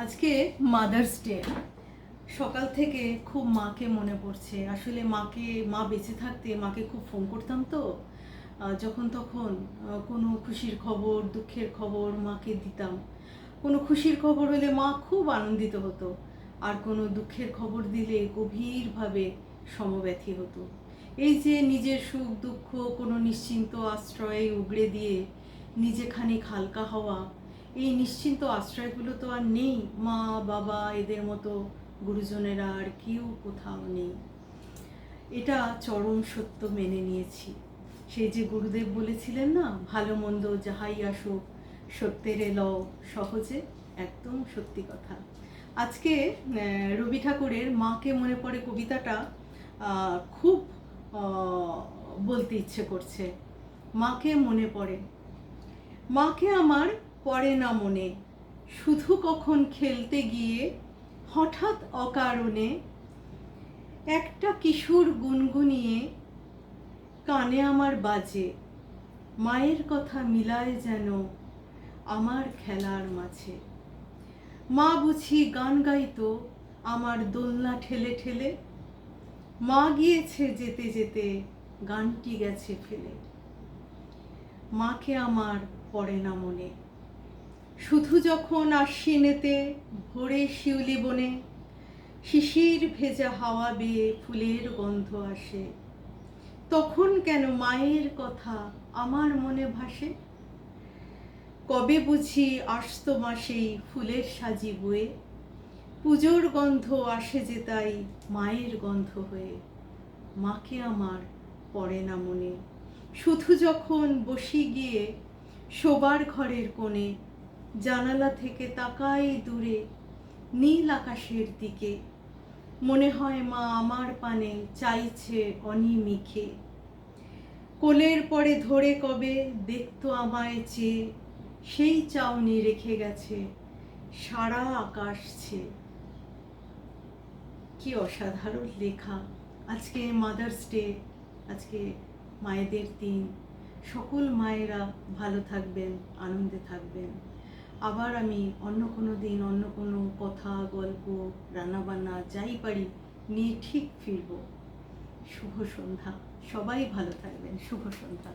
আজকে mother's day. সকাল থেকে খুব মাকে মনে পড়ছে। আসলে মা বেঁচে থাকতে মাকে খুব ফোন করতাম তো যখন তখন কোনো খুশির খবর দুঃখের খবর মাকে দিতাম। কোনো খুশির খবর হলে মা খুব আনন্দিত হতো, আর কোনো দুঃখের খবর দিলে গভীরভাবে সমব্যথী হতো। এই যে নিজের সুখ দুঃখ কোনো নিশ্চিন্ত আশ্রয়ে উগড়ে দিয়ে নিজে খানিক হালকা হওয়া, এই নিশ্চিন্ত আশ্রয়গুলো তো আর নেই। মা বাবা এদের মতো গুরুজনেরা আর কেউ কোথাও নেই। এটা চরম সত্য মেনে নিয়েছি। সেই যে গুরুদেব বলেছিলেন না, ভালো মন্দ যাহাই আসুক সত্যের লও সহজে, একদম সত্যি কথা। আজকে রবি ঠাকুরের মাকে মনে পড়ে কবিতাটা খুব বলতে ইচ্ছে করছে। মাকে মনে পড়ে, মাকে আমার পড়ে না মনে, শুধু কখন খেলতে গিয়ে হঠাৎ অকারণে একটা কিশোর গুনগুনিয়ে কানে আমার বাজে, মায়ের কথা মিলায় যেন আমার খেলার মাঝে। মা বুঝি গান গাইতো আমার দোলনা ঠেলে ঠেলে, মা গিয়েছে যেতে যেতে গানটি গেছে ফেলে। মাকে আমার পড়ে না মনে, শুধু যখন আশ্বিনেতে ভোরে শিউলি বনে শিশির ভেজা হাওয়া বেয়ে ফুলের গন্ধ আসে, তখন কেন মায়ের কথা আমার মনে ভাসে। কবে বুঝি আসতো মাসেই ফুলের সাজি বয়ে, পুজোর গন্ধ আসে যে তাই মায়ের গন্ধ হয়ে। মাকে আমার পড়ে না মনে, শুধু যখন বসি গিয়ে শোবার ঘরের কোণে, জানালা থেকে তাকাই দূরে নীল আকাশের দিকে, মনে হয় মা আমার পানে চাইছে অনিমিখে। কোলের পরে ধরে কবে দেখতো আমায় চেয়ে, সেই চাউনি রেখে গেছে সারা আকাশ ছেয়ে। কি অসাধারণ লেখা। আজকে মাদার্স ডে, আজকে মায়েদের দিন। সকল মায়েরা ভালো থাকবেন, আনন্দে থাকবেন। আবার আমি অন্য কোনো দিন অন্য কোনো কথা গল্প রান্নাবান্না যাই পারি নিয়ে ঠিক ফিরব। শুভ সন্ধ্যা, সবাই ভালো থাকবেন। শুভ সন্ধ্যা।